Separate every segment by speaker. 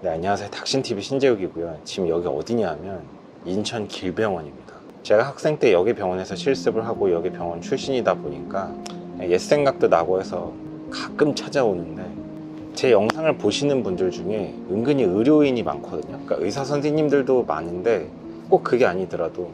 Speaker 1: 네, 안녕하세요. 닥신TV 신재욱이고요. 지금 여기 어디냐 하면 인천 길병원입니다. 제가 학생 때 여기 병원에서 실습을 하고 여기 병원 출신이다 보니까 옛 생각도 나고 해서 가끔 찾아오는데, 제 영상을 보시는 분들 중에 은근히 의료인이 많거든요. 그러니까 의사 선생님들도 많은데 꼭 그게 아니더라도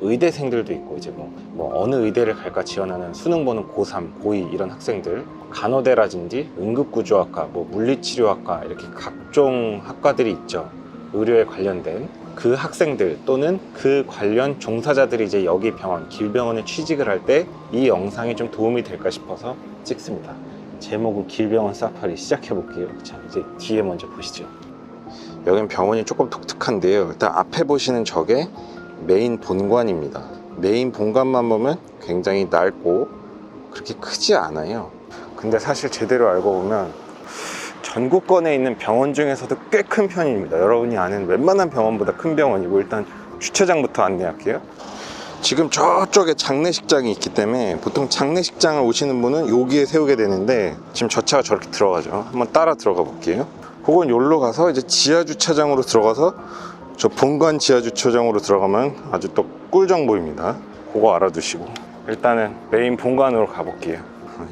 Speaker 1: 의대생들도 있고, 이제 뭐 어느 의대를 갈까 지원하는 수능 보는 고3, 고2 이런 학생들, 간호대라든지 응급구조학과, 물리치료학과, 이렇게 각종 학과들이 있죠. 의료에 관련된 그 학생들 또는 그 관련 종사자들이 이제 여기 병원, 길병원에 취직을 할 때 이 영상이 좀 도움이 될까 싶어서 찍습니다. 제목은 길병원 사파리. 시작해 볼게요. 자, 이제 뒤에 먼저 보시죠. 여긴 병원이 조금 독특한데요. 일단 앞에 보시는 저게 메인 본관입니다. 메인 본관만 보면 굉장히 넓고 그렇게 크지 않아요. 근데 사실 제대로 알고 보면 전국권에 있는 병원 중에서도 꽤 큰 편입니다. 여러분이 아는 웬만한 병원보다 큰 병원이고, 일단 주차장부터 안내할게요. 지금 저쪽에 장례식장이 있기 때문에 보통 장례식장을 오시는 분은 여기에 세우게 되는데, 지금 저 차가 저렇게 들어가죠. 한번 따라 들어가 볼게요. 그건 여기로 가서 이제 지하 주차장으로 들어가서 저 본관 지하 주차장으로 들어가면 아주 또 꿀정 보입니다. 그거 알아두시고 일단은 메인 본관으로 가볼게요.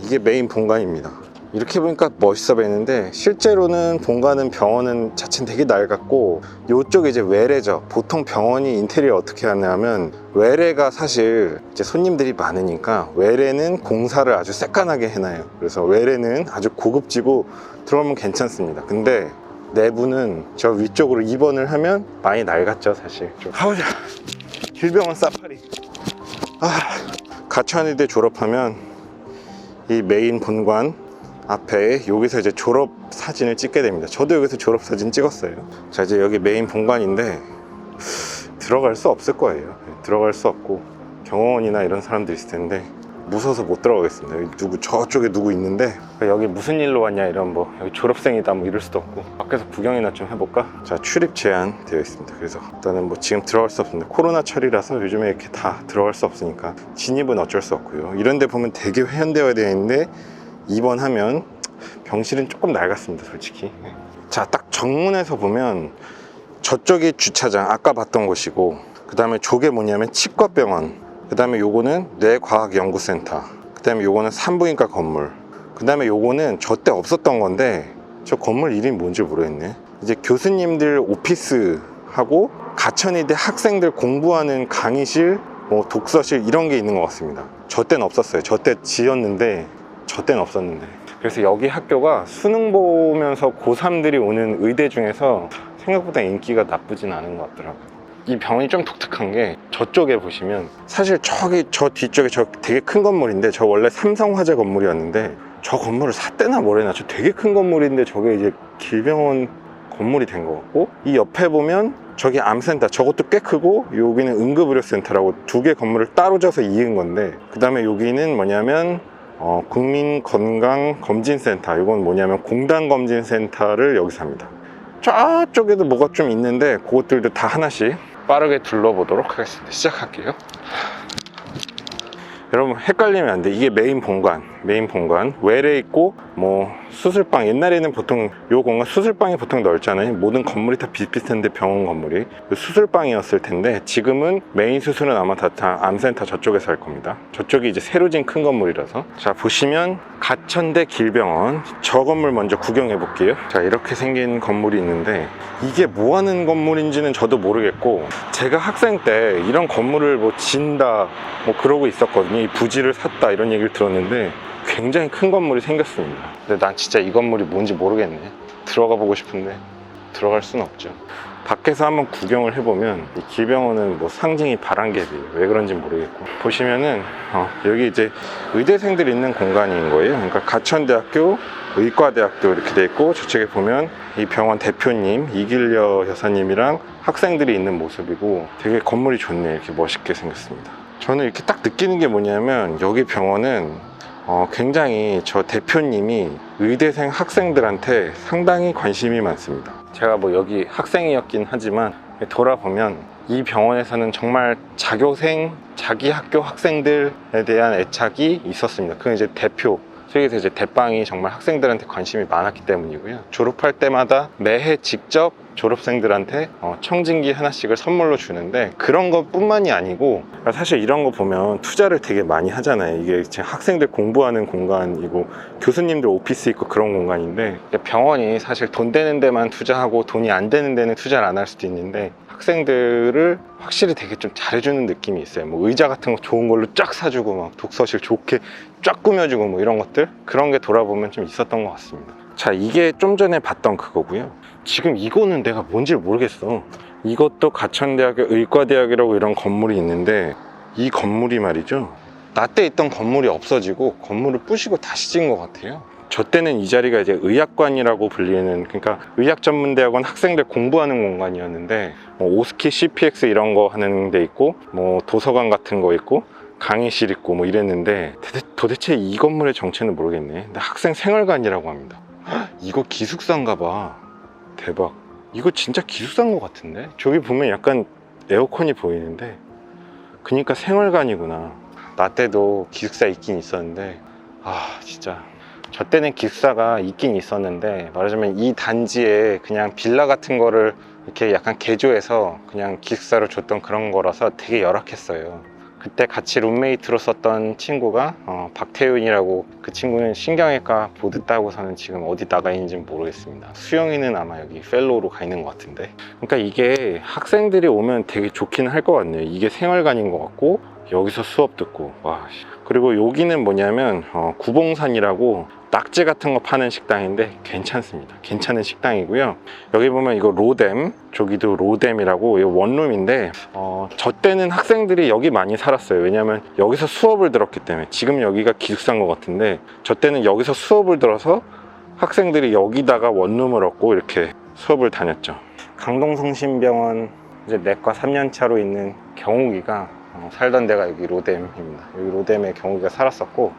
Speaker 1: 이게 메인 본관입니다. 이렇게 보니까 멋있어 보이는데, 실제로는 본관은 병원은 자체는 되게 낡았고, 이쪽에 이제 외래죠. 보통 병원이 인테리어 어떻게 하냐면, 외래가 사실 이제 손님들이 많으니까 외래는 공사를 아주 새까맣게 해놔요. 그래서 외래는 아주 고급지고 들어오면 괜찮습니다. 근데 내부는 저 위쪽으로 입원을 하면 많이 낡았죠. 사실 좀 가보자. 길병원 사파리. 가천의대 졸업하면 이 메인 본관 앞에 여기서 이제 졸업 사진을 찍게 됩니다. 저도 여기서 졸업 사진 찍었어요. 자, 이제 여기 메인 본관인데 들어갈 수 없을 거예요. 들어갈 수 없고, 경호원이나 이런 사람들 있을 텐데 무서워서 못 들어가겠습니다. 여기 저쪽에 누구 있는데, 여기 무슨 일로 왔냐, 이런 여기 졸업생이다 이럴 수도 없고, 밖에서 구경이나 좀 해볼까? 자, 출입 제한 되어 있습니다. 그래서 일단은 지금 들어갈 수 없는데, 코로나 철이라서 요즘에 이렇게 다 들어갈 수 없으니까 진입은 어쩔 수 없고요. 이런 데 보면 되게 현대화 되어 있는데, 입원하면 병실은 조금 낡았습니다, 솔직히. 자, 딱 정문에서 보면 저쪽이 주차장, 아까 봤던 곳이고, 그 다음에 저게 뭐냐면 치과병원, 그 다음에 요거는 뇌과학연구센터, 그 다음에 요거는 산부인과 건물, 그 다음에 요거는 저 때 없었던 건데 저 건물 이름이 뭔지 모르겠네. 이제 교수님들 오피스하고 가천의대 학생들 공부하는 강의실, 독서실 이런 게 있는 것 같습니다. 저 때는 없었어요. 저 때 지었는데 저 때는 없었는데. 그래서 여기 학교가 수능 보면서 고3들이 오는 의대 중에서 생각보다 인기가 나쁘진 않은 것 같더라고요. 이 병원이 좀 독특한 게, 저쪽에 보시면 사실 저기 저 뒤쪽에 저 되게 큰 건물인데, 저 원래 삼성화재 건물이었는데 저 건물을 샀대나 뭐래나, 저 되게 큰 건물인데 저게 이제 길병원 건물이 된 것 같고, 이 옆에 보면 저기 암센터, 저것도 꽤 크고, 여기는 응급의료센터라고 두 개 건물을 따로 져서 이은 건데, 그 다음에 여기는 뭐냐면 국민건강검진센터, 이건 뭐냐면 공단검진센터를 여기서 합니다. 저쪽에도 뭐가 좀 있는데 그것들도 다 하나씩 빠르게 둘러보도록 하겠습니다. 시작할게요. 여러분 헷갈리면 안 돼. 이게 메인 본관 외래 있고, 수술방, 옛날에는 보통 요 공간 수술방이 보통 넓잖아요. 모든 건물이 다 비슷비슷한데, 병원 건물이 수술방이었을 텐데, 지금은 메인 수술은 아마 다 암센터 저쪽에서 할 겁니다. 저쪽이 이제 새로 진 큰 건물이라서. 자, 보시면 가천대 길병원, 저 건물 먼저 구경해 볼게요. 자, 이렇게 생긴 건물이 있는데, 이게 뭐 하는 건물인지는 저도 모르겠고, 제가 학생 때 이런 건물을 진다 그러고 있었거든요. 이 부지를 샀다 이런 얘기를 들었는데, 굉장히 큰 건물이 생겼습니다. 근데 난 진짜 이 건물이 뭔지 모르겠네. 들어가 보고 싶은데 들어갈 수는 없죠. 밖에서 한번 구경을 해보면, 이 길병원은 상징이 바람개비예요. 왜 그런지 모르겠고, 보시면은 여기 이제 의대생들이 있는 공간인 거예요. 그러니까 가천대학교 의과대학교 이렇게 돼 있고, 저쪽에 보면 이 병원 대표님 이길려 여사님이랑 학생들이 있는 모습이고, 되게 건물이 좋네. 이렇게 멋있게 생겼습니다. 저는 이렇게 딱 느끼는 게 뭐냐면, 여기 병원은 굉장히 저 대표님이 의대생 학생들한테 상당히 관심이 많습니다. 제가 여기 학생이었긴 하지만 돌아보면 이 병원에서는 정말 자교생, 자기 학교 학생들에 대한 애착이 있었습니다. 그건 이제 대표 저기서 이제 대빵이 정말 학생들한테 관심이 많았기 때문이고요. 졸업할 때마다 매해 직접 졸업생들한테 청진기 하나씩을 선물로 주는데, 그런 것뿐만이 아니고 사실 이런 거 보면 투자를 되게 많이 하잖아요. 이게 지금 학생들 공부하는 공간이고 교수님들 오피스 있고 그런 공간인데, 병원이 사실 돈 되는 데만 투자하고 돈이 안 되는 데는 투자를 안 할 수도 있는데, 학생들을 확실히 되게 좀 잘해주는 느낌이 있어요. 뭐 의자 같은 거 좋은 걸로 쫙 사주고, 막 독서실 좋게 쫙 꾸며주고, 뭐 이런 것들, 그런 게 돌아보면 좀 있었던 것 같습니다. 자, 이게 좀 전에 봤던 그거고요. 지금 이거는 내가 뭔지 모르겠어. 이것도 가천대학의 의과대학이라고 이런 건물이 있는데, 이 건물이 말이죠, 나 때 있던 건물이 없어지고 건물을 부시고 다시 지은 것 같아요. 저 때는 이 자리가 이제 의학관이라고 불리는, 그러니까 의학전문대학원 학생들 공부하는 공간이었는데, 뭐 오스키 CPX 이런 거 하는 데 있고, 뭐 도서관 같은 거 있고, 강의실 있고 뭐 이랬는데, 도대체 이 건물의 정체는 모르겠네. 근데 학생 생활관이라고 합니다. 헉, 이거 기숙사인가 봐. 대박. 이거 진짜 기숙사인 것 같은데? 저기 보면 약간 에어컨이 보이는데, 그러니까 생활관이구나. 나 때도 기숙사 있긴 있었는데, 아 진짜 저 때는 기숙사가 있긴 있었는데, 말하자면 이 단지에 그냥 빌라 같은 거를 이렇게 약간 개조해서 그냥 기숙사로 줬던 그런 거라서 되게 열악했어요. 그때 같이 룸메이트로 썼던 친구가 박태윤이라고, 그 친구는 신경외과 보드 따고서는 지금 어디 나가 있는지는 모르겠습니다. 수영이는 아마 여기 펠로우로 가 있는 것 같은데, 그러니까 이게 학생들이 오면 되게 좋긴 할 것 같네요. 이게 생활관인 것 같고, 여기서 수업 듣고, 와. 그리고 여기는 뭐냐면 구봉산이라고 낙지 같은 거 파는 식당인데 괜찮습니다. 괜찮은 식당이고요. 여기 보면 이거 로뎀, 저기도 로뎀이라고, 이거 원룸인데 저 때는 학생들이 여기 많이 살았어요. 왜냐면 여기서 수업을 들었기 때문에. 지금 여기가 기숙사인 것 같은데, 저 때는 여기서 수업을 들어서 학생들이 여기다가 원룸을 얻고 이렇게 수업을 다녔죠. 강동성심병원 이제 내과 3년차로 있는 경욱이가 살던 데가 여기 로뎀입니다. 여기 로뎀에 경욱이가 살았었고,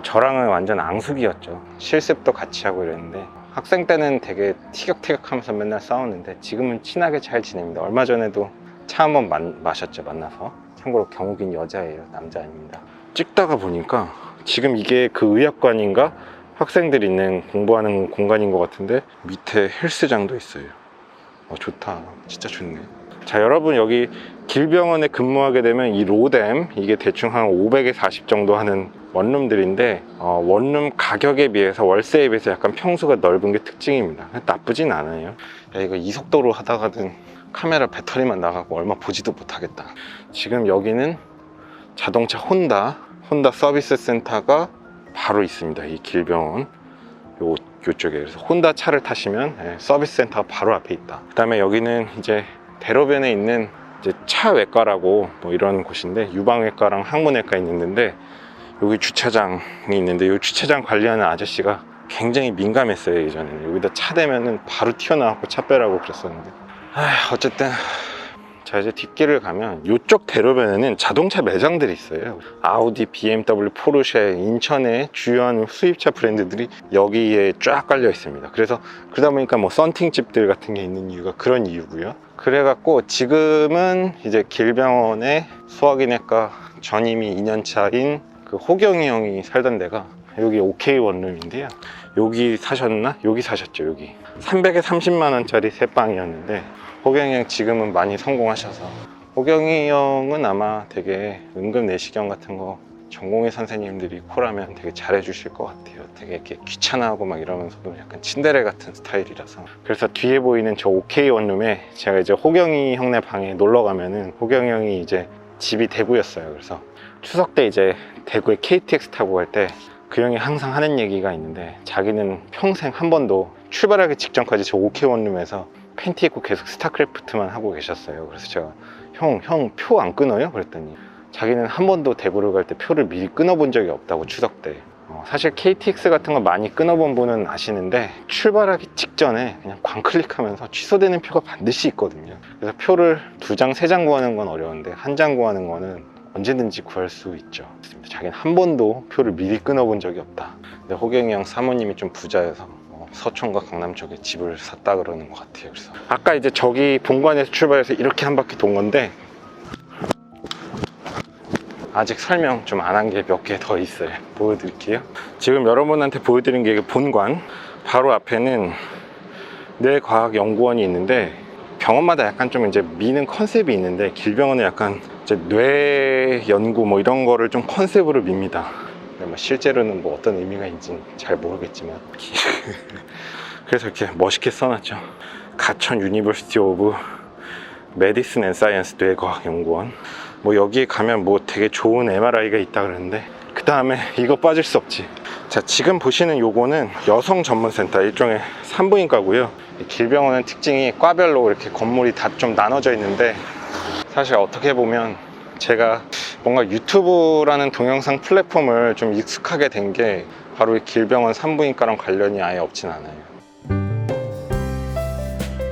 Speaker 1: 저랑은 완전 앙숙이었죠. 실습도 같이 하고 이랬는데, 학생 때는 되게 티격태격하면서 맨날 싸웠는데 지금은 친하게 잘 지냅니다. 얼마 전에도 차 한번 마셨죠, 만나서. 참고로 경욱이는 여자예요, 남자 아닙니다. 찍다가 보니까 지금 이게 그 의학관인가 학생들이 있는 공부하는 공간인 것 같은데, 밑에 헬스장도 있어요. 좋다, 진짜 좋네. 자, 여러분 여기 길병원에 근무하게 되면 이 로뎀, 이게 대충 한 500에서 40 정도 하는 원룸들인데, 원룸 가격에 비해서, 월세에 비해서 약간 평수가 넓은 게 특징입니다. 나쁘진 않아요. 야, 이거 이속도로 하다가는 카메라 배터리만 나가고 얼마 보지도 못하겠다. 지금 여기는 자동차 혼다 서비스 센터가 바로 있습니다. 이 길병원 요쪽에. 그래서 혼다 차를 타시면 서비스 센터가 바로 앞에 있다. 그 다음에 여기는 이제 대로변에 있는 이제 차외과라고 뭐 이런 곳인데, 유방외과랑 항문외과 있는데, 여기 주차장이 있는데, 이 주차장 관리하는 아저씨가 굉장히 민감했어요. 예전에는 여기다 차 대면은 바로 튀어나왔고 차 빼라고 그랬었는데, 어쨌든 자, 이제 뒷길을 가면 이쪽 대로변에는 자동차 매장들이 있어요. 아우디, BMW, 포르쉐, 인천의 주요한 수입차 브랜드들이 여기에 쫙 깔려 있습니다. 그래서 그러다 보니까 뭐 썬팅집들 같은 게 있는 이유가 그런 이유고요. 그래갖고 지금은 이제 길병원의 소화기내과 전임이 2년차인 그 호경이 형이 살던 데가 여기 OK 원룸인데요. 여기 사셨나? 여기 사셨죠. 여기 300에 30만 원짜리 새 방이었는데, 호경이 형 지금은 많이 성공하셔서, 호경이 형은 아마 되게 응급 내시경 같은 거 전공의 선생님들이 콜하면 되게 잘해 주실 것 같아요. 되게 이렇게 귀찮아하고 막 이러면서도 약간 친데레 같은 스타일이라서. 그래서 뒤에 보이는 저 OK 원룸에 제가 이제 호경이 형네 방에 놀러 가면은, 호경이 형이 이제 집이 대구였어요. 그래서 추석 때 이제 대구에 KTX 타고 갈 때 그 형이 항상 하는 얘기가 있는데, 자기는 평생 한 번도, 출발하기 직전까지 저 OK 원룸에서 팬티 입고 계속 스타크래프트만 하고 계셨어요. 그래서 제가 형 표 안 끊어요? 그랬더니 자기는 한 번도 대구를 갈 때 표를 미리 끊어본 적이 없다고, 추석 때. 사실 KTX 같은 거 많이 끊어본 분은 아시는데, 출발하기 직전에 그냥 광클릭하면서 취소되는 표가 반드시 있거든요. 그래서 표를 2장, 3장 구하는 건 어려운데 1장 구하는 거는 언제든지 구할 수 있죠. 자기는 한 번도 표를 미리 끊어본 적이 없다. 근데 호경이 형 사모님이 좀 부자여서 서촌과 강남 쪽에 집을 샀다 그러는 것 같아요. 그래서 아까 이제 저기 본관에서 출발해서 이렇게 한 바퀴 돈 건데, 아직 설명 좀 안 한 게 몇 개 더 있어요. 보여드릴게요. 지금 여러분한테 보여드린 게 본관, 바로 앞에는 뇌과학연구원이 있는데, 병원마다 약간 좀 이제 미는 컨셉이 있는데, 길병원은 약간 이제 뇌 연구 뭐 이런 거를 좀 컨셉으로 밉니다. 근데 뭐 실제로는 뭐 어떤 의미가 있는지 잘 모르겠지만 그래서 이렇게 멋있게 써놨죠. 가천 유니버시티 오브 메디슨 앤 사이언스 뇌과학연구원. 뭐 여기에 가면 뭐 되게 좋은 MRI가 있다 그러는데, 그 다음에 이거 빠질 수 없지. 자, 지금 보시는 요거는 여성 전문센터, 일종의 산부인과고요. 길병원은 특징이 과별로 이렇게 건물이 다 좀 나눠져 있는데, 사실 어떻게 보면 제가 뭔가 유튜브라는 동영상 플랫폼을 좀 익숙하게 된 게 바로 이 길병원 산부인과랑 관련이 아예 없진 않아요.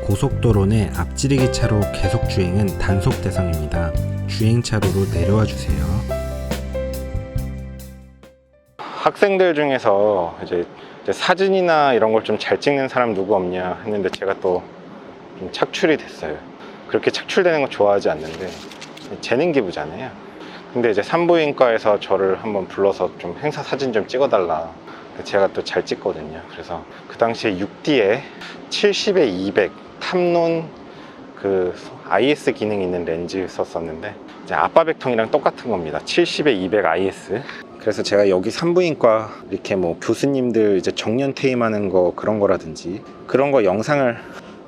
Speaker 2: 고속도로 내 앞지르기 차로 계속 주행은 단속 대상입니다. 주행차로로 내려와 주세요.
Speaker 1: 학생들 중에서 이제 사진이나 이런 걸 좀 잘 찍는 사람 누구 없냐 했는데, 제가 또 좀 착출이 됐어요. 그렇게 착출되는 거 좋아하지 않는데, 재능 기부잖아요. 근데 이제 산부인과에서 저를 한번 불러서 좀 행사 사진 좀 찍어달라. 제가 또 잘 찍거든요. 그래서 그 당시에 6D에 70에 200 탐론 그 IS 기능 있는 렌즈 썼었는데, 이제 아빠백통이랑 똑같은 겁니다. 70에 200 IS. 그래서 제가 여기 산부인과 이렇게 뭐 교수님들 이제 정년 퇴임하는 거 그런 거라든지 그런 거 영상을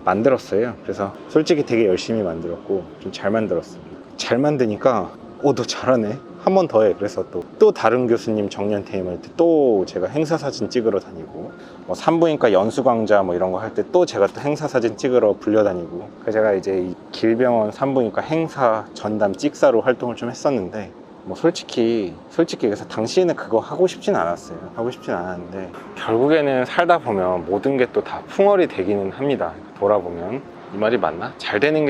Speaker 1: 만들었어요. 그래서 솔직히 되게 열심히 만들었고 좀 잘 만들었어요. 잘 만드니까 너 잘하네, 한 번 더 해. 그래서 또 다른 교수님 정년 퇴임할 때 또 제가 행사 사진 찍으러 다니고, 뭐 산부인과 연수강좌 뭐 이런 거 할 때 또 제가 또 행사 사진 찍으러 불려다니고. 그래서 제가 이제 이 길병원 산부인과 행사 전담 찍사로 활동을 좀 했었는데, 뭐 솔직히 그래서 당시에는 그거 하고 싶진 않았어요. 하고 싶진 않았는데 결국에는 살다 보면 모든 게 또 다 풍월이 되기는 합니다. 돌아보면. 이 말이 맞나? 잘 되는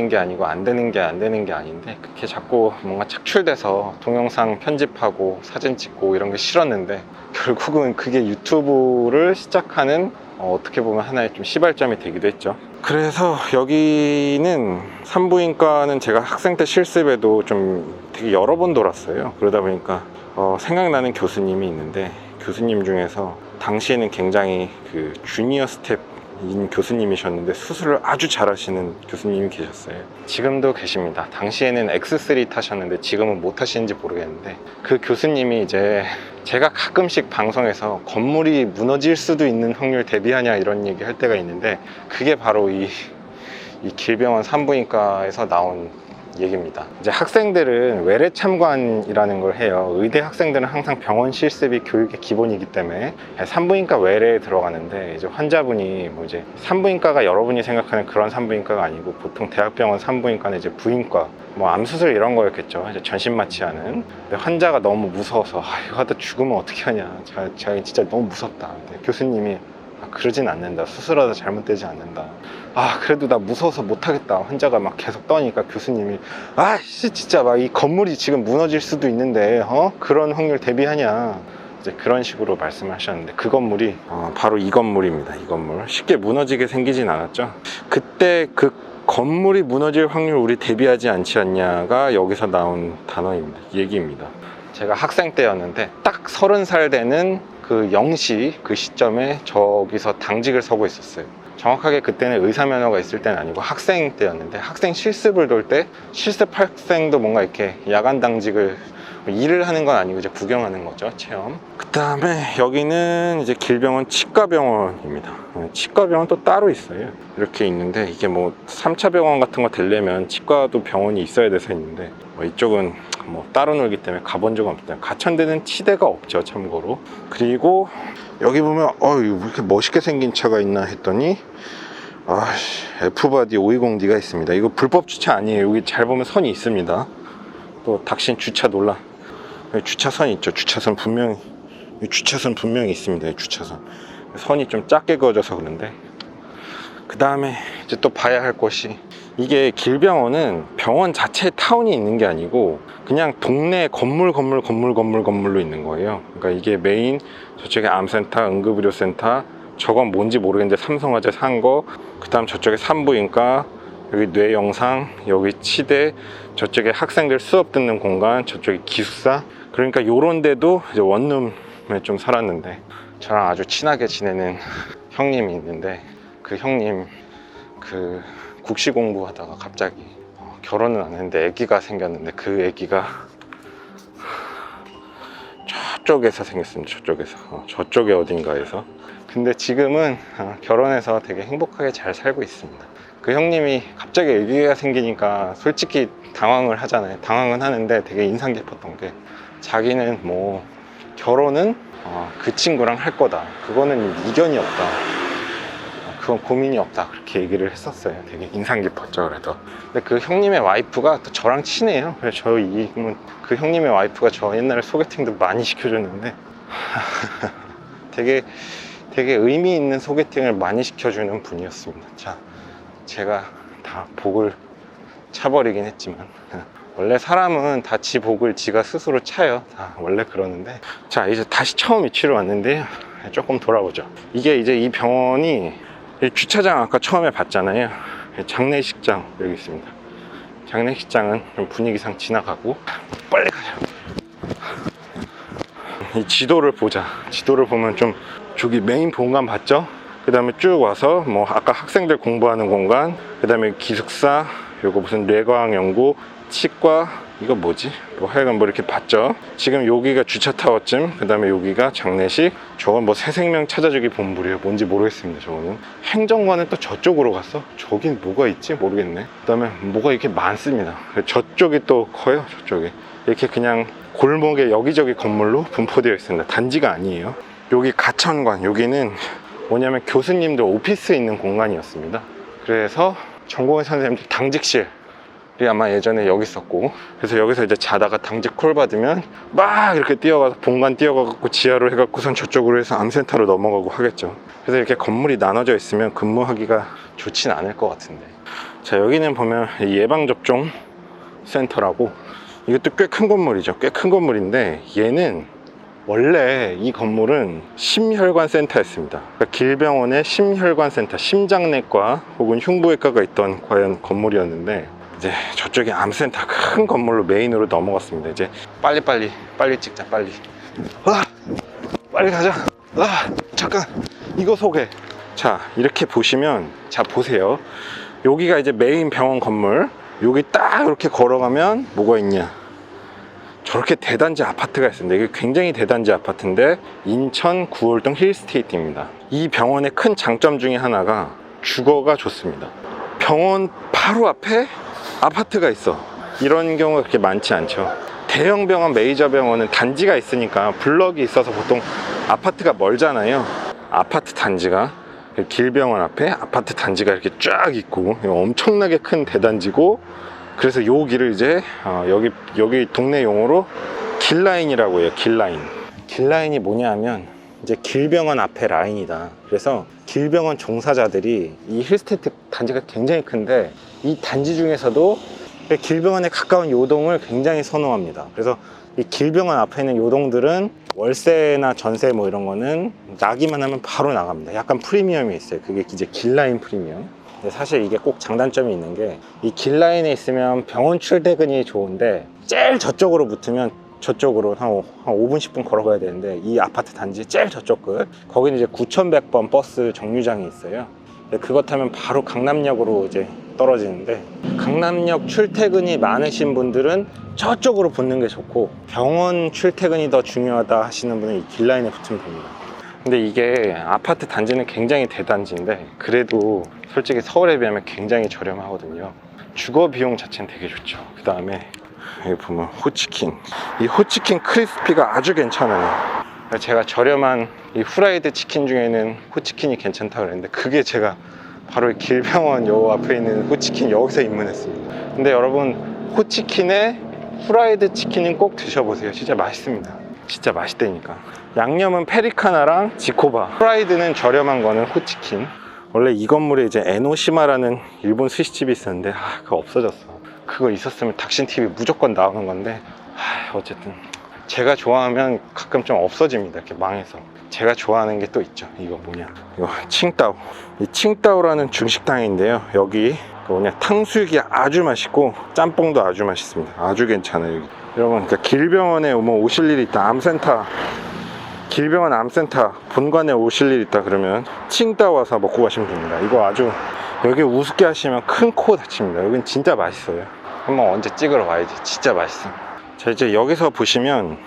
Speaker 1: 게 아니고 안 되는 게 아닌데, 그렇게 자꾸 뭔가 착출돼서 동영상 편집하고 사진 찍고 이런 게 싫었는데, 결국은 그게 유튜브를 시작하는 어떻게 보면 하나의 좀 시발점이 되기도 했죠. 그래서 여기는 산부인과는 제가 학생 때 실습에도 좀 되게 여러 번 돌았어요. 그러다 보니까 생각나는 교수님이 있는데, 교수님 중에서 당시에는 굉장히 그 주니어 스텝인 교수님이셨는데 수술을 아주 잘하시는 교수님이 계셨어요. 지금도 계십니다. 당시에는 X3 타셨는데 지금은 못 타시는지 모르겠는데, 그 교수님이 이제 제가 가끔씩 방송에서 건물이 무너질 수도 있는 확률 대비하냐 이런 얘기 할 때가 있는데, 그게 바로 이 길병원 산부인과에서 나온 얘기입니다. 이제 학생들은 외래 참관이라는 걸 해요. 의대 학생들은 항상 병원 실습이 교육의 기본이기 때문에 산부인과 외래에 들어가는데, 이제 환자분이 뭐 이제 산부인과가 여러분이 생각하는 그런 산부인과가 아니고, 보통 대학병원 산부인과는 이제 부인과, 뭐 암수술 이런 거였겠죠. 이제 전신 마취하는. 근데 환자가 너무 무서워서 이거 하다 죽으면 어떻게 하냐. 자기 진짜 너무 무섭다. 근데 교수님이 그러진 않는다. 수술하다 잘못되지 않는다. 그래도 나 무서워서 못하겠다. 환자가 막 계속 떠니까 교수님이 진짜 막 이 건물이 지금 무너질 수도 있는데 그런 확률 대비하냐. 이제 그런 식으로 말씀하셨는데, 그 건물이 바로 이 건물입니다. 이 건물 쉽게 무너지게 생기진 않았죠. 그때 그 건물이 무너질 확률 우리 대비하지 않지 않냐가 여기서 나온 단어입니다. 얘기입니다. 제가 학생 때였는데 딱 30살 되는 그 0시 그 시점에 저기서 당직을 서고 있었어요. 정확하게 그때는 의사면허가 있을 때는 아니고 학생 때였는데, 학생 실습을 돌 때 실습 학생도 뭔가 이렇게 야간 당직을, 일을 하는 건 아니고 이제 구경하는 거죠, 체험. 그 다음에 여기는 이제 길병원 치과병원입니다. 치과병원 또 따로 있어요. 이렇게 있는데, 이게 뭐 3차 병원 같은 거 되려면 치과도 병원이 있어야 돼서 있는데, 이쪽은 뭐 따로 놀기 때문에 가본 적은 없어요. 가천대는 치대가 없죠, 참고로. 그리고 여기 보면 이거 왜 이렇게 멋있게 생긴 차가 있나 했더니 F바디 520D가 있습니다. 이거 불법 주차 아니에요. 여기 잘 보면 선이 있습니다. 또 닥친 주차 논란. 주차선 있죠. 주차선 분명히 있습니다. 주차선 선이 좀 작게 그어져서 그런데. 그 다음에 이제 또 봐야 할 것이, 이게 길병원은 병원 자체에 타운이 있는 게 아니고 그냥 동네 건물로 있는 거예요. 그러니까 이게 메인, 저쪽에 암센터, 응급의료센터, 저건 뭔지 모르겠는데 삼성화재 산 거, 그 다음 저쪽에 산부인과, 여기 뇌 영상, 여기 치대, 저쪽에 학생들 수업 듣는 공간, 저쪽에 기숙사. 그러니까 요런 데도 이제 원룸에 좀 살았는데, 저랑 아주 친하게 지내는 형님이 있는데, 그 형님 그 국시 공부하다가 갑자기 결혼은 안 했는데 아기가 생겼는데, 그 아기가 저쪽에서 생겼습니다. 저쪽에 어딘가에서. 근데 지금은 결혼해서 되게 행복하게 잘 살고 있습니다. 그 형님이 갑자기 아기가 생기니까 솔직히 당황을 하잖아요. 당황은 하는데 되게 인상 깊었던 게, 자기는 뭐 결혼은 그 친구랑 할 거다, 그거는 이견이 없다, 그건 고민이 없다, 그렇게 얘기를 했었어요. 되게 인상 깊었죠. 그래도 근데 그 형님의 와이프가 또 저랑 친해요. 그래서 그 형님의 와이프가 저 옛날에 소개팅도 많이 시켜줬는데 되게 의미 있는 소개팅을 많이 시켜주는 분이었습니다. 자, 제가 다 복을 차버리긴 했지만, 원래 사람은 다 지 복을 지가 스스로 차요. 다 원래 그러는데. 자, 이제 다시 처음 위치로 왔는데요. 조금 돌아보죠. 이게 이제 이 병원이, 이 주차장 아까 처음에 봤잖아요. 장례식장 여기 있습니다. 장례식장은 좀 분위기상 지나가고, 빨리 가자. 이 지도를 보자. 지도를 보면 좀, 저기 메인 본관 봤죠? 그 다음에 쭉 와서 뭐 아까 학생들 공부하는 공간, 그 다음에 기숙사, 요거 무슨 뇌과학 연구, 치과, 이거 뭐지? 뭐 하여간 뭐 이렇게 봤죠? 지금 여기가 주차타워쯤, 그 다음에 여기가 장례식, 저건 뭐 새생명 찾아주기 본부래요. 뭔지 모르겠습니다. 저거는 행정관은 또 저쪽으로 갔어. 저긴 뭐가 있지? 모르겠네. 그 다음에 뭐가 이렇게 많습니다. 저쪽이 또 커요. 저쪽에 이렇게 그냥 골목에 여기저기 건물로 분포되어 있습니다. 단지가 아니에요. 여기 가천관, 여기는 뭐냐면 교수님들 오피스에 있는 공간이었습니다. 그래서 전공의 선생님들 당직실이 아마 예전에 여기 있었고, 그래서 여기서 이제 자다가 당직 콜 받으면 막 이렇게 뛰어가서 본관 뛰어가고 지하로 해갖고선 저쪽으로 해서 암센터로 넘어가고 하겠죠. 그래서 이렇게 건물이 나눠져 있으면 근무하기가 좋진 않을 것 같은데. 자, 여기는 보면 예방접종 센터라고, 이것도 꽤 큰 건물이죠. 꽤 큰 건물인데, 얘는 원래 이 건물은 심혈관 센터였습니다. 그러니까 길병원의 심혈관 센터, 심장내과 혹은 흉부외과가 있던 과연 건물이었는데, 이제 저쪽에 암센터 큰 건물로 메인으로 넘어갔습니다. 이제 빨리 찍자. 빨리 가자. 잠깐, 이거 소개. 자, 이렇게 보시면, 자 보세요. 여기가 이제 메인 병원 건물. 여기 딱 이렇게 걸어가면 뭐가 있냐, 저렇게 대단지 아파트가 있습니다. 이게 굉장히 대단지 아파트인데, 인천 구월동 힐스테이트입니다. 이 병원의 큰 장점 중에 하나가 주거가 좋습니다. 병원 바로 앞에 아파트가 있어. 이런 경우가 그렇게 많지 않죠. 대형 병원, 메이저 병원은 단지가 있으니까 블럭이 있어서 보통 아파트가 멀잖아요. 아파트 단지가, 길병원 앞에 아파트 단지가 이렇게 쫙 있고, 엄청나게 큰 대단지고, 그래서 요 길을 이제 여기 동네 용어로 길라인이라고 해요. 길라인이 뭐냐 하면, 이제 길병원 앞에 라인이다. 그래서 길병원 종사자들이 이 힐스테이트 단지가 굉장히 큰데, 이 단지 중에서도 길병원에 가까운 요동을 굉장히 선호합니다. 그래서 이 길병원 앞에 있는 요동들은 월세나 전세 뭐 이런 거는 나기만 하면 바로 나갑니다. 약간 프리미엄이 있어요. 그게 이제 길라인 프리미엄. 근데 사실 이게 꼭 장단점이 있는 게, 이 길라인에 있으면 병원 출퇴근이 좋은데, 제일 저쪽으로 붙으면 저쪽으로 한 5분 10분 걸어가야 되는데, 이 아파트 단지 제일 저쪽 끝, 거기는 이제 9100번 버스 정류장이 있어요. 그것 타면 바로 강남역으로 이제 떨어지는데, 강남역 출퇴근이 많으신 분들은 저쪽으로 붙는 게 좋고, 병원 출퇴근이 더 중요하다 하시는 분은 이 길라인에 붙으면 됩니다. 근데 이게 아파트 단지는 굉장히 대단지인데, 그래도 솔직히 서울에 비하면 굉장히 저렴하거든요. 주거 비용 자체는 되게 좋죠. 그 다음에 여기 보면 호치킨, 이 호치킨 크리스피가 아주 괜찮아요. 제가 저렴한 이 후라이드 치킨 중에는 호치킨이 괜찮다고 그랬는데, 그게 제가 바로 이 길병원 요 앞에 있는 호치킨, 여기서 입문했습니다. 근데 여러분, 호치킨에 후라이드 치킨은 꼭 드셔보세요. 진짜 맛있습니다. 진짜 맛있다니까. 양념은 페리카나랑 지코바, 프라이드는 저렴한 거는 호치킨. 원래 이 건물에 이제 에노시마라는 일본 스시집이 있었는데, 그거 없어졌어. 그거 있었으면 닥신TV 무조건 나오는 건데, 어쨌든 제가 좋아하면 가끔 좀 없어집니다. 이렇게 망해서. 제가 좋아하는 게 또 있죠. 이거 뭐냐, 이거 칭따오. 이 칭따오라는 중식당인데요, 여기
Speaker 3: 그 뭐냐, 탕수육이 아주 맛있고 짬뽕도 아주 맛있습니다. 아주 괜찮아요 여기. 여러분, 그러니까 길병원에 뭐 오실 일이 있다, 암센터, 길병원 암센터 본관에 오실 일 있다 그러면 칭따 와서 먹고 가시면 됩니다. 이거 아주, 여기 우습게 하시면 큰 코 다칩니다. 여긴 진짜 맛있어요. 한번 언제 찍으러 와야지. 진짜 맛있어. 자, 이제 여기서 보시면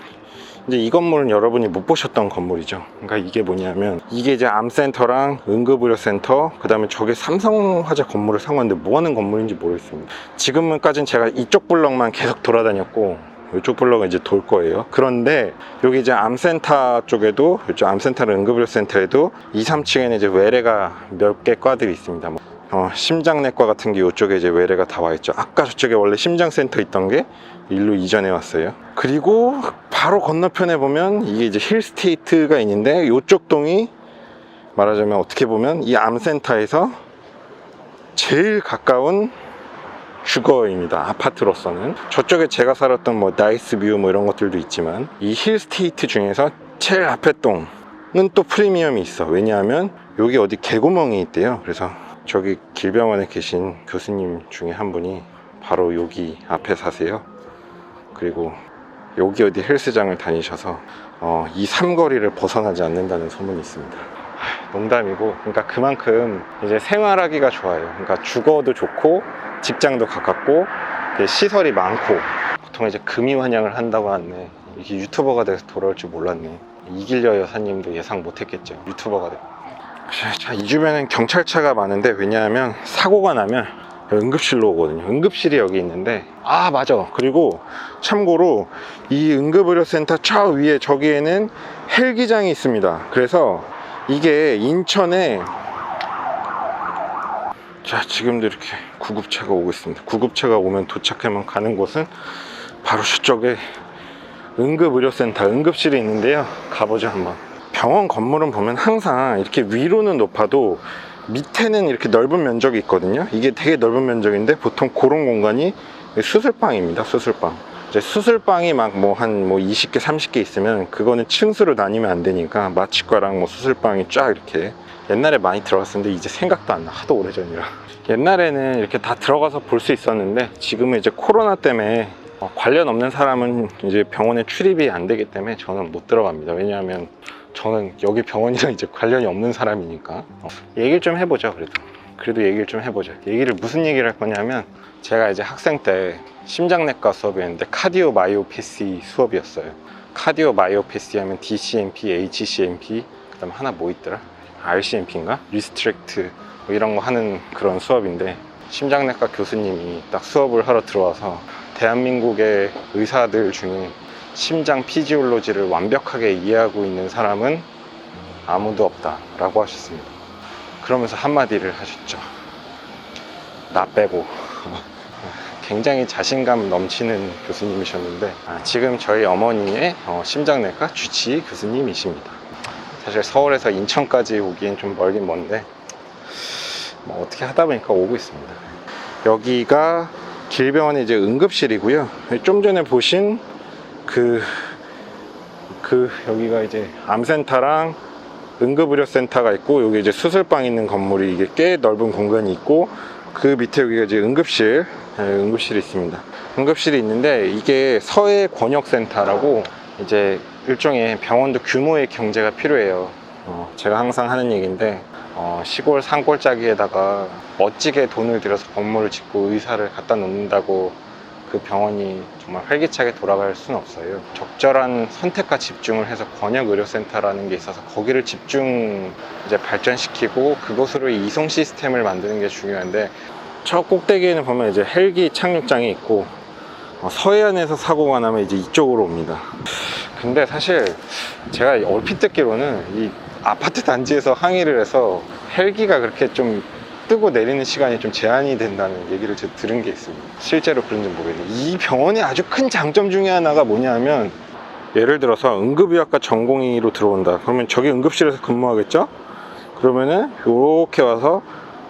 Speaker 3: 이제 이 건물은 여러분이 못 보셨던 건물이죠. 그러니까 이게 뭐냐면, 이게 이제 암센터랑 응급의료센터, 그 다음에 저게 삼성화재 건물을 산 건데 뭐 하는 건물인지 모르겠습니다. 지금까지는 제가 이쪽 블럭만 계속 돌아다녔고 이쪽 블럭은 이제 돌 거예요. 그런데 여기 이제 암센터 쪽에도, 이쪽 암센터랑 응급의료센터에도 2, 3층에는 이제 외래가 몇 개 과들이 있습니다. 심장내과 같은 게 이쪽에 이제 외래가 다 와 있죠. 아까 저쪽에 원래 심장센터 있던 게 일로 이전해 왔어요. 그리고 바로 건너편에 보면 이게 이제 힐스테이트가 있는데, 이쪽 동이 말하자면 어떻게 보면 이 암센터에서 제일 가까운 주거입니다. 아파트로서는. 저쪽에 제가 살았던 뭐 나이스뷰 뭐 이런 것들도 있지만, 이 힐스테이트 중에서 제일 앞에 동은 또 프리미엄이 있어. 왜냐하면 여기 어디 개구멍이 있대요. 그래서 저기 길병원에 계신 교수님 중에 한 분이 바로 여기 앞에 사세요. 그리고 여기 어디 헬스장을 다니셔서 이 삼거리를 벗어나지 않는다는 소문이 있습니다. 농담이고, 그러니까 그만큼 이제 생활하기가 좋아요. 그러니까 주거도 좋고 직장도 가깝고 시설이 많고. 보통 이제 금이 환영을 한다고 하네. 이게 유튜버가 돼서 돌아올 줄 몰랐네. 이길려 여사님도 예상 못했겠죠, 유튜버가 되고. 자, 이 주변엔 경찰차가 많은데, 왜냐하면 사고가 나면 응급실로 오거든요. 응급실이 여기 있는데, 아 맞아, 그리고 참고로 이 응급의료센터 저 위에 저기에는 헬기장이 있습니다. 그래서 이게 인천에, 자 지금도 이렇게 구급차가 오고 있습니다. 구급차가 오면 도착하면 가는 곳은 바로 저쪽에 응급의료센터 응급실이 있는데요. 가보죠 한번. 병원 건물은 보면 항상 이렇게 위로는 높아도 밑에는 이렇게 넓은 면적이 있거든요. 이게 되게 넓은 면적인데 보통 그런 공간이 수술방입니다. 수술방. 이제 수술방이 막 뭐 한 20개 30개 있으면 그거는 층수로 나뉘면 안 되니까 마취과랑 뭐 수술방이 쫙 이렇게, 옛날에 많이 들어갔었는데 이제 생각도 안 나. 하도 오래전이라. 옛날에는 이렇게 다 들어가서 볼 수 있었는데, 지금은 이제 코로나 때문에 관련 없는 사람은 이제 병원에 출입이 안 되기 때문에 저는 못 들어갑니다. 왜냐하면 저는 여기 병원이랑 이제 관련이 없는 사람이니까. 얘기를 좀 해보죠. 그래도 얘기를 좀 해보죠. 얘기를 무슨 얘기를 할 거냐면, 제가 이제 학생 때 심장내과 수업이었는데 카디오 마이오패시 수업이었어요. 카디오 마이오패시 하면 DCMP, HCMP, 그 다음 하나 뭐 있더라? RCMP인가? 리스트렉트 뭐 이런 거 하는 그런 수업인데, 심장내과 교수님이 딱 수업을 하러 들어와서 대한민국의 의사들 중에 심장 피지올로지를 완벽하게 이해하고 있는 사람은 아무도 없다 라고 하셨습니다. 그러면서 한마디를 하셨죠. 나 빼고. 굉장히 자신감 넘치는 교수님이셨는데, 지금 저희 어머니의 심장내과 주치 교수님이십니다. 사실 서울에서 인천까지 오기엔 좀 멀긴 먼데 뭐 어떻게 하다 보니까 오고 있습니다. 여기가 길병원의 이제 응급실이고요. 좀 전에 보신 여기가 이제 암센터랑 응급의료센터가 있고, 여기 이제 수술방 있는 건물이 이게 꽤 넓은 공간이 있고, 그 밑에 여기가 이제 응급실이 있습니다. 응급실이 있는데, 이게 서해 권역센터라고 이제 일종의 병원도 규모의 경제가 필요해요. 제가 항상 하는 얘기인데, 시골 산골짜기에다가 멋지게 돈을 들여서 건물을 짓고 의사를 갖다 놓는다고 그 병원이 정말 활기차게 돌아갈 수는 없어요. 적절한 선택과 집중을 해서 권역의료센터라는 게 있어서 거기를 집중 이제 발전시키고 그곳으로 이송 시스템을 만드는 게 중요한데, 저 꼭대기에는 보면 이제 헬기 착륙장이 있고, 서해안에서 사고가 나면 이제 이쪽으로 옵니다. 근데 사실 제가 얼핏 듣기로는 이 아파트 단지에서 항의를 해서 헬기가 그렇게 좀 뜨고 내리는 시간이 좀 제한이 된다는 얘기를 제가 들은 게 있습니다. 실제로 그런지 모르겠는데, 이 병원의 아주 큰 장점 중에 하나가 뭐냐면, 예를 들어서 응급의학과 전공의로 들어온다. 그러면 저기 응급실에서 근무하겠죠? 그러면은 이렇게 와서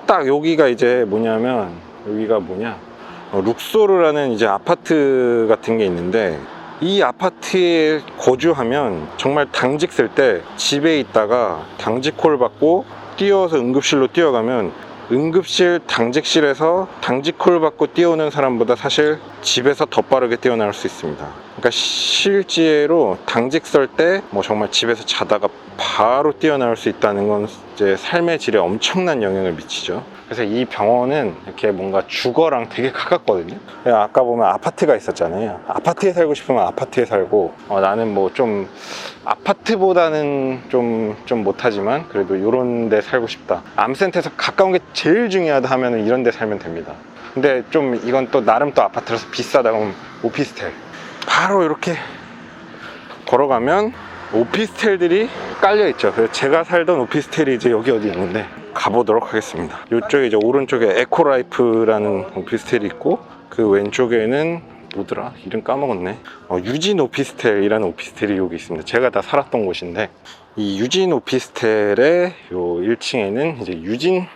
Speaker 3: 딱 여기가 이제 뭐냐면, 여기가 룩소르라는 이제 아파트 같은 게 있는데, 이 아파트에 거주하면 정말 당직 쓸 때 집에 있다가 당직 콜 받고 뛰어서 응급실로 뛰어가면 응급실, 당직실에서 당직콜 받고 뛰어오는 사람보다 사실 집에서 더 빠르게 뛰어나올 수 있습니다. 그러니까 실제로 당직 설 때 뭐 정말 집에서 자다가 바로 뛰어나올 수 있다는 건 이제 삶의 질에 엄청난 영향을 미치죠. 그래서 이 병원은 이렇게 뭔가 주거랑 되게 가깝거든요. 아까 보면 아파트가 있었잖아요. 아파트에 살고 싶으면 아파트에 살고, 나는 뭐 좀 아파트보다는 좀 못하지만 그래도 이런 데 살고 싶다, 암센터에서 가까운 게 제일 중요하다 하면 이런 데 살면 됩니다. 근데 좀 이건 또 나름 또 아파트라서 비싸다 그러면 오피스텔, 바로 이렇게 걸어가면 오피스텔들이 깔려 있죠. 그래서 제가 살던 오피스텔이 이제 여기 어디 있는데 가보도록 하겠습니다. 이쪽에 이제 오른쪽에 에코라이프라는 오피스텔이 있고, 그 왼쪽에는 뭐더라? 이름 까먹었네. 유진 오피스텔이라는 오피스텔이 여기 있습니다. 제가 다 살았던 곳인데, 이 유진 오피스텔의 요 1층에는 이제 유진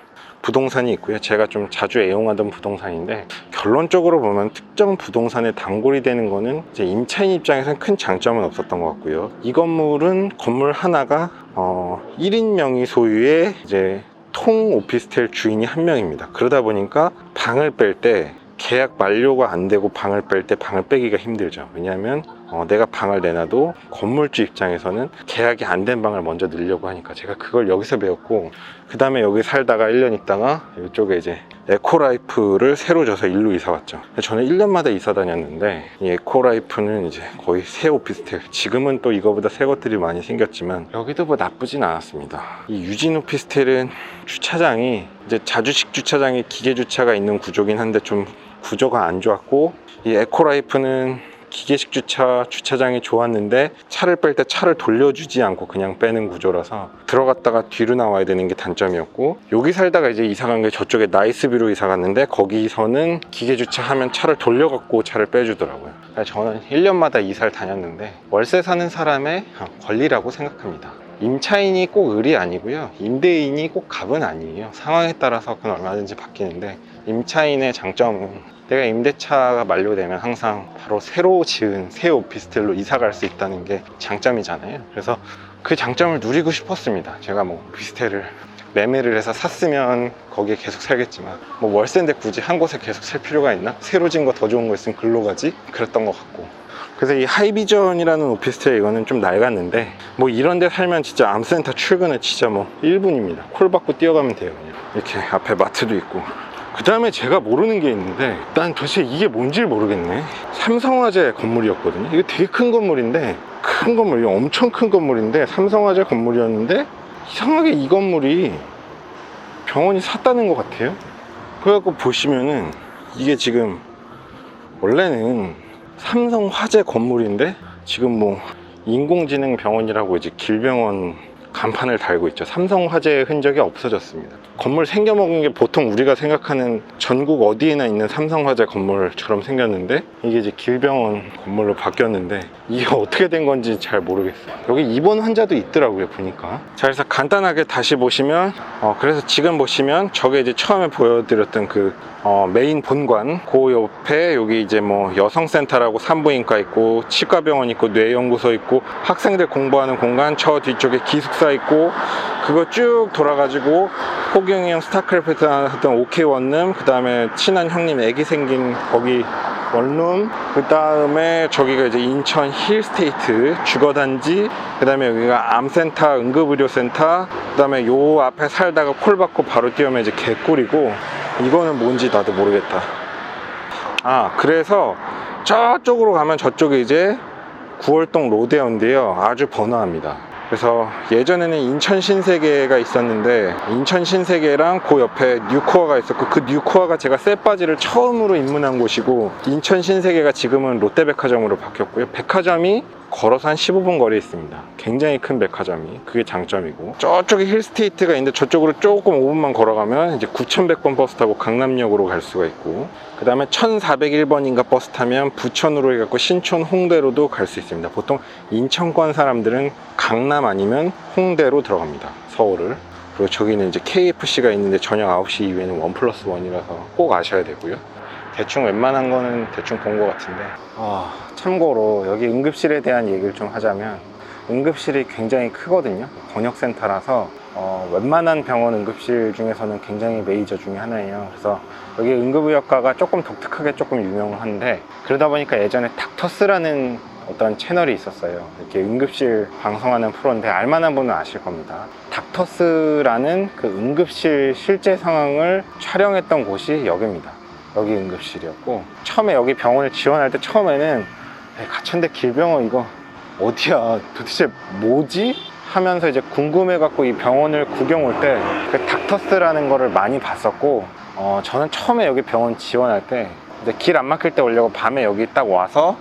Speaker 3: 부동산이 있고요. 제가 좀 자주 애용하던 부동산인데, 결론적으로 보면 특정 부동산에 단골이 되는 거는 이제 임차인 입장에서는 큰 장점은 없었던 것 같고요. 이 건물은 건물 하나가 1인 명의 소유의 이제 통 오피스텔 주인이 한 명입니다. 그러다 보니까 방을 뺄 때 계약 만료가 안 되고 방을 뺄 때 방을 빼기가 힘들죠. 왜냐하면 내가 방을 내놔도 건물주 입장에서는 계약이 안 된 방을 먼저 넣으려고 하니까, 제가 그걸 여기서 배웠고, 그 다음에 여기 살다가 1년 있다가 이쪽에 이제 에코라이프를 새로 져서 일로 이사 왔죠. 저는 1년마다 이사 다녔는데, 이 에코라이프는 이제 거의 새 오피스텔, 지금은 또 이거보다 새 것들이 많이 생겼지만 여기도 뭐 나쁘진 않았습니다. 이 유진 오피스텔은 주차장이 이제 자주식 주차장이 기계 주차가 있는 구조긴 한데 좀 구조가 안 좋았고, 이 에코라이프는 기계식 주차장이 좋았는데 차를 뺄 때 차를 돌려주지 않고 그냥 빼는 구조라서 들어갔다가 뒤로 나와야 되는 게 단점이었고, 여기 살다가 이제 이사 간 게 저쪽에 나이스뷰로 이사 갔는데, 거기서는 기계 주차하면 차를 돌려갖고 차를 빼주더라고요. 저는 1년마다 이사를 다녔는데 월세 사는 사람의 권리라고 생각합니다. 임차인이 꼭 을이 아니고요, 임대인이 꼭 갑은 아니에요. 상황에 따라서 그건 얼마든지 바뀌는데, 임차인의 장점은 내가 임대차가 만료되면 항상 바로 새로 지은 새 오피스텔로 이사 갈 수 있다는 게 장점이잖아요. 그래서 그 장점을 누리고 싶었습니다. 제가 뭐 오피스텔을 매매를 해서 샀으면 거기에 계속 살겠지만, 뭐 월세인데 굳이 한 곳에 계속 살 필요가 있나? 새로 진 거 더 좋은 거 있으면 글로 가지? 그랬던 것 같고. 그래서 이 하이비전이라는 오피스텔, 이거는 좀 낡았는데 뭐 이런 데 살면 진짜 암센터 출근은 진짜 뭐 1분입니다. 콜 받고 뛰어가면 돼요. 그냥 이렇게 앞에 마트도 있고. 그 다음에 제가 모르는 게 있는데, 난 도대체 이게 뭔지 모르겠네. 삼성화재 건물이었거든요. 이거 되게 큰 건물인데, 큰 건물, 엄청 큰 건물인데 삼성화재 건물이었는데, 이상하게 이 건물이 병원이 샀다는 것 같아요. 그래갖고 보시면은 이게 지금 원래는 삼성화재 건물인데 지금 뭐 인공지능 병원이라고 이제 길병원 간판을 달고 있죠. 삼성화재의 흔적이 없어졌습니다. 건물 생겨먹은 게 보통 우리가 생각하는 전국 어디에나 있는 삼성화재 건물처럼 생겼는데, 이게 이제 길병원 건물로 바뀌었는데, 이게 어떻게 된 건지 잘 모르겠어요. 여기 입원 환자도 있더라고요, 보니까. 자, 그래서 간단하게 다시 보시면, 그래서 지금 보시면 저게 이제 처음에 보여드렸던 그 메인 본관, 그 옆에 여기 이제 뭐 여성센터라고 산부인과 있고, 치과병원 있고, 뇌연구소 있고, 학생들 공부하는 공간, 저 뒤쪽에 기숙사 있고, 그거 쭉 돌아가지고 호경이 형 스타크래프트 하던 OK 원룸, 그 다음에 친한 형님 애기 생긴 거기 원룸, 그 다음에 저기가 이제 인천 힐스테이트 주거단지, 그 다음에 여기가 암센터 응급의료센터, 그 다음에 요 앞에 살다가 콜 받고 바로 뛰어오면 이제 개꿀이고, 이거는 뭔지 나도 모르겠다. 그래서 저쪽으로 가면 저쪽에 이제 9월동 로데온인데요, 아주 번화합니다. 그래서 예전에는 인천 신세계가 있었는데, 인천 신세계랑 그 옆에 뉴코아가 있었고, 그 뉴코아가 제가 쇠바지를 처음으로 입문한 곳이고, 인천 신세계가 지금은 롯데백화점으로 바뀌었고요. 백화점이 걸어서 한 15분 거리에 있습니다. 굉장히 큰 백화점이, 그게 장점이고, 저쪽에 힐스테이트가 있는데 저쪽으로 조금 5분만 걸어가면 이제 9100번 버스 타고 강남역으로 갈 수가 있고, 그 다음에 1401번인가 버스 타면 부천으로 해갖고 신촌 홍대로도 갈 수 있습니다. 보통 인천권 사람들은 강남 아니면 홍대로 들어갑니다, 서울을. 그리고 저기는 이제 KFC가 있는데 저녁 9시 이후에는 1+1이라서 꼭 아셔야 되고요. 대충 웬만한 거는 대충 본 것 같은데, 참고로 여기 응급실에 대한 얘기를 좀 하자면, 응급실이 굉장히 크거든요. 권역센터라서
Speaker 1: 웬만한 병원 응급실 중에서는 굉장히 메이저 중에 하나예요. 그래서 여기 응급의학과가 조금 독특하게 조금 유명한데, 그러다 보니까 예전에 닥터스라는 어떤 채널이 있었어요. 이렇게 응급실 방송하는 프로인데 알만한 분은 아실 겁니다. 닥터스라는 그 응급실 실제 상황을 촬영했던 곳이 여기입니다. 여기 응급실이었고, 처음에 여기 병원을 지원할 때 처음에는 가천대 길병원 이거 어디야 도대체 뭐지? 하면서 이제 궁금해갖고 이 병원을 구경 올 때 그 닥터스라는 거를 많이 봤었고, 저는 처음에 여기 병원 지원할 때 이제 길 안 막힐 때 오려고 밤에 여기 딱 와서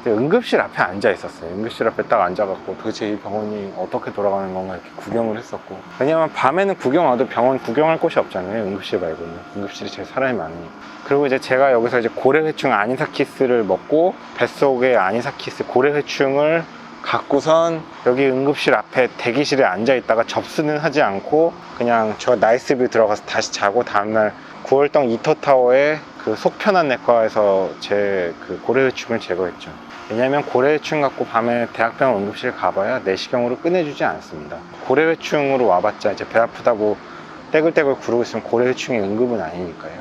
Speaker 1: 응급실 앞에 앉아 있었어요. 응급실 앞에 딱 앉아갖고 도대체 이 병원이 어떻게 돌아가는 건가 이렇게 구경을 했었고, 왜냐면 밤에는 구경 와도 병원 구경할 곳이 없잖아요. 응급실 말고는. 응급실이 제일 사람이 많으니까. 그리고 이제 제가 여기서 이제 고래회충 아니사키스를 먹고 뱃속에 아니사키스 고래회충을 갖고선 여기 응급실 앞에 대기실에 앉아 있다가 접수는 하지 않고 그냥 저 나이스뷰 들어가서 다시 자고, 다음날 9월동 이터타워에 그 속편한 내과에서 제 그 고래회충을 제거했죠. 왜냐면 고래회충 갖고 밤에 대학병원 응급실 가봐야 내시경으로 끝내주지 않습니다. 고래회충으로 와봤자 이제 배 아프다고 떼글떼글 구르고 있으면 고래회충이 응급은 아니니까요.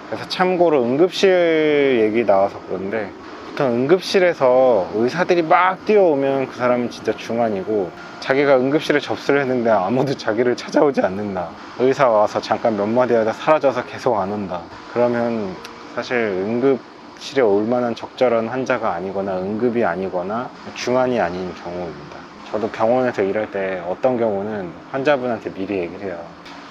Speaker 1: 그래서 참고로 응급실 얘기 나와서 그런데, 보통 응급실에서 의사들이 막 뛰어오면 그 사람은 진짜 중환이고, 자기가 응급실에 접수를 했는데 아무도 자기를 찾아오지 않는다, 의사 와서 잠깐 몇 마디 하다 사라져서 계속 안 온다, 그러면 사실 응급실에 올 만한 적절한 환자가 아니거나 응급이 아니거나 중환이 아닌 경우입니다. 저도 병원에서 일할 때 어떤 경우는 환자분한테 미리 얘기를 해요.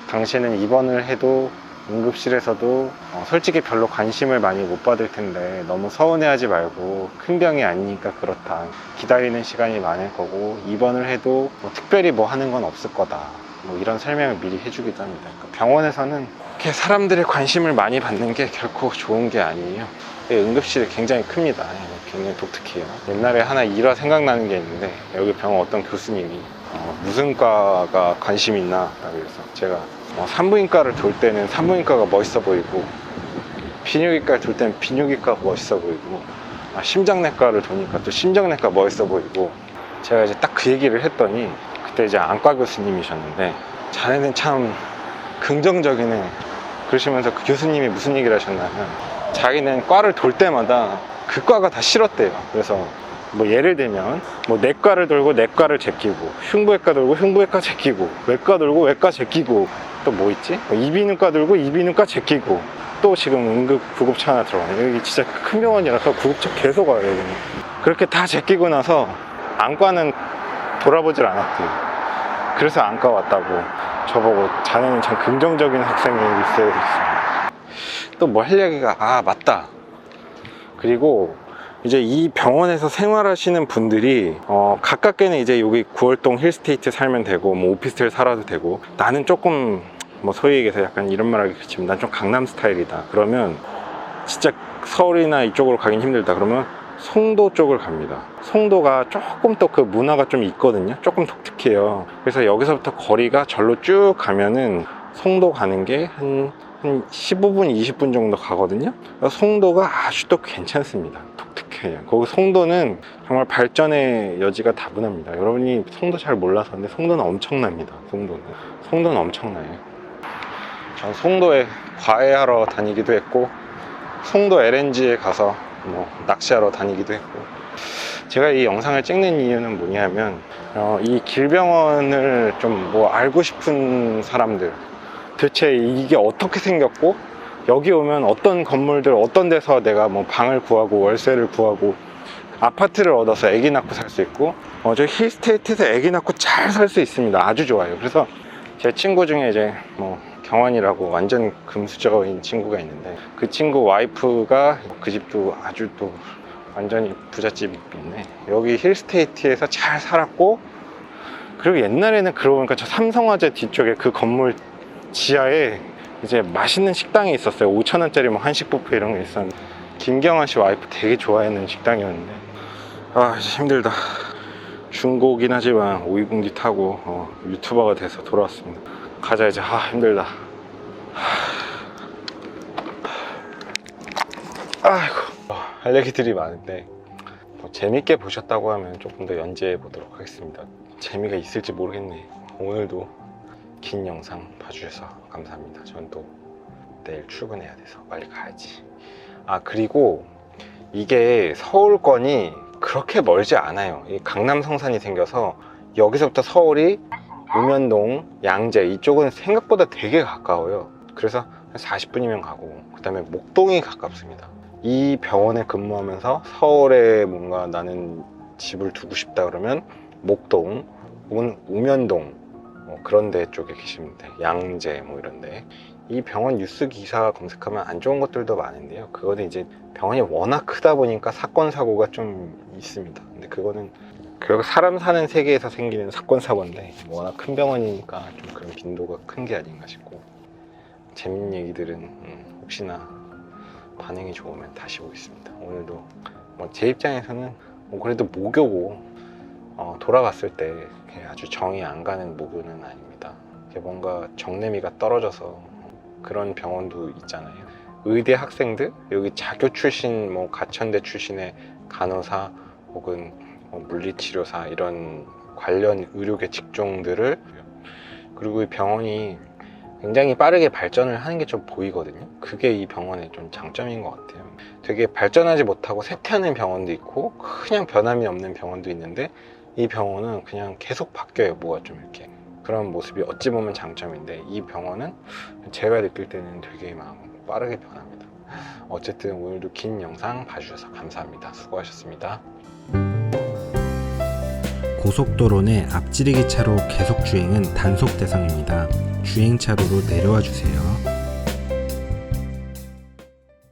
Speaker 1: 당신은 입원을 해도 응급실에서도 솔직히 별로 관심을 많이 못 받을 텐데 너무 서운해하지 말고, 큰 병이 아니니까 그렇다, 기다리는 시간이 많을 거고 입원을 해도 뭐 특별히 뭐 하는 건 없을 거다, 뭐 이런 설명을 미리 해주기도 합니다. 그러니까 병원에서는 이렇게 사람들의 관심을 많이 받는 게 결코 좋은 게 아니에요. 응급실이 굉장히 큽니다. 굉장히 독특해요. 옛날에 하나 일화 생각나는 게 있는데, 여기 병원 어떤 교수님이 무슨 과가 관심 있나 그래서 제가 산부인과를 돌 때는 산부인과가 멋있어 보이고, 비뇨기과를 돌 때는 비뇨기과가 멋있어 보이고, 심장내과를 도니까 또 심장내과 멋있어 보이고, 제가 이제 딱 그 얘기를 했더니, 그때 이제 안과 교수님이셨는데, 자네는 참 긍정적이네 그러시면서 그 교수님이 무슨 얘기를 하셨냐면, 자기는 과를 돌 때마다 그 과가 다 싫었대요. 그래서 뭐 예를 들면 뭐 내과를 돌고 내과를 제끼고, 흉부외과 돌고 흉부외과 제끼고, 외과 돌고 외과 제끼고, 또 뭐 있지? 뭐 이비인후과 돌고 이비인후과 제끼고, 또 지금 응급 구급차 하나 들어가네. 여기 진짜 큰 병원이라서 구급차 계속 와요. 여기는. 그렇게 다 제끼고 나서 안과는 돌아보질 않았대요. 그래서 안과 왔다고 저보고, 자네는 참 긍정적인 학생이 있어야 되겠습니다. 또 뭐 할 얘기가, 맞다. 그리고 이제 이 병원에서 생활하시는 분들이 가깝게는 이제 여기 9월동 힐스테이트 살면 되고, 뭐 오피스텔 살아도 되고, 나는 조금 뭐 소위 얘기해서 약간 이런 말 하기 그렇지만 난 좀 강남 스타일이다, 그러면 진짜 서울이나 이쪽으로 가긴 힘들다, 그러면 송도 쪽을 갑니다. 송도가 조금 또 그 문화가 좀 있거든요. 조금 독특해요. 그래서 여기서부터 거리가 절로 쭉 가면은 송도 가는 게 한 15분, 20분 정도 가거든요. 송도가 아주 또 괜찮습니다. 독특해요. 거기 송도는 정말 발전의 여지가 다분합니다. 여러분이 송도 잘 몰라서, 근데 송도는 엄청납니다. 송도는 엄청나요. 전 송도에 과외하러 다니기도 했고, 송도 LNG에 가서 뭐 낚시하러 다니기도 했고. 제가 이 영상을 찍는 이유는 뭐냐면, 이 길병원을 좀 뭐 알고 싶은 사람들, 도대체 이게 어떻게 생겼고, 여기 오면 어떤 건물들, 어떤 데서 내가 뭐 방을 구하고 월세를 구하고 아파트를 얻어서 애기 낳고 살 수 있고, 저 힐스테이트에서 애기 낳고 잘 살 수 있습니다. 아주 좋아요. 그래서 제 친구 중에 이제 뭐 경환이라고 완전 금수저인 친구가 있는데, 그 친구 와이프가 그 집도 아주 또 완전히 부잣집이네. 여기 힐스테이트에서 잘 살았고, 그리고 옛날에는 그러고 보니까 저 삼성화재 뒤쪽에 그 건물 지하에 이제 맛있는 식당이 있었어요. 5,000원짜리 뭐 한식 뷔페 이런 게 있었는데, 김경환 씨 와이프 되게 좋아하는 식당이었는데, 이제 힘들다. 중고긴 하지만 오이궁디 타고 유튜버가 돼서 돌아왔습니다. 가자 이제. 힘들다. 아이고, 할 얘기들이 많은데 뭐 재밌게 보셨다고 하면 조금 더 연재해 보도록 하겠습니다. 재미가 있을지 모르겠네. 오늘도 긴 영상 봐주셔서 감사합니다. 전 또 내일 출근해야 돼서 빨리 가야지. 아, 그리고 이게 서울권이 그렇게 멀지 않아요. 이 강남 성산이 생겨서 여기서부터 서울이 우면동, 양재 이쪽은 생각보다 되게 가까워요. 그래서 한 40분이면 가고, 그 다음에 목동이 가깝습니다. 이 병원에 근무하면서 서울에 뭔가 나는 집을 두고 싶다 그러면 목동 혹은 우면동 그런 데 쪽에 계시면 돼요. 양재 뭐 이런 데. 이 병원 뉴스 기사 검색하면 안 좋은 것들도 많은데요. 그거는 이제 병원이 워낙 크다 보니까 사건 사고가 좀 있습니다. 근데 그거는 결국 사람 사는 세계에서 생기는 사건 사고인데 워낙 큰 병원이니까 좀 그런 빈도가 큰 게 아닌가 싶고, 재밌는 얘기들은 혹시나 반응이 좋으면 다시 보겠습니다. 오늘도 뭐 제 입장에서는 뭐 그래도 모교고 돌아갔을 때 아주 정이 안 가는 모교는 아닙니다. 뭔가 정내미가 떨어져서 그런 병원도 있잖아요. 의대 학생들, 여기 자교 출신, 뭐 가천대 출신의 간호사 혹은 물리치료사 이런 관련 의료계 직종들을, 그리고 이 병원이 굉장히 빠르게 발전을 하는 게 좀 보이거든요. 그게 이 병원의 좀 장점인 것 같아요. 되게 발전하지 못하고 쇠퇴하는 병원도 있고 그냥 변함이 없는 병원도 있는데, 이 병원은 그냥 계속 바뀌어요. 뭐가 좀 이렇게 그런 모습이 어찌 보면 장점인데, 이 병원은 제가 느낄 때는 되게 막 빠르게 변합니다. 어쨌든 오늘도 긴 영상 봐주셔서 감사합니다. 수고하셨습니다.
Speaker 2: 고속도로 내 앞지르기 차로 계속 주행은 단속 대상입니다. 주행차로로 내려와 주세요.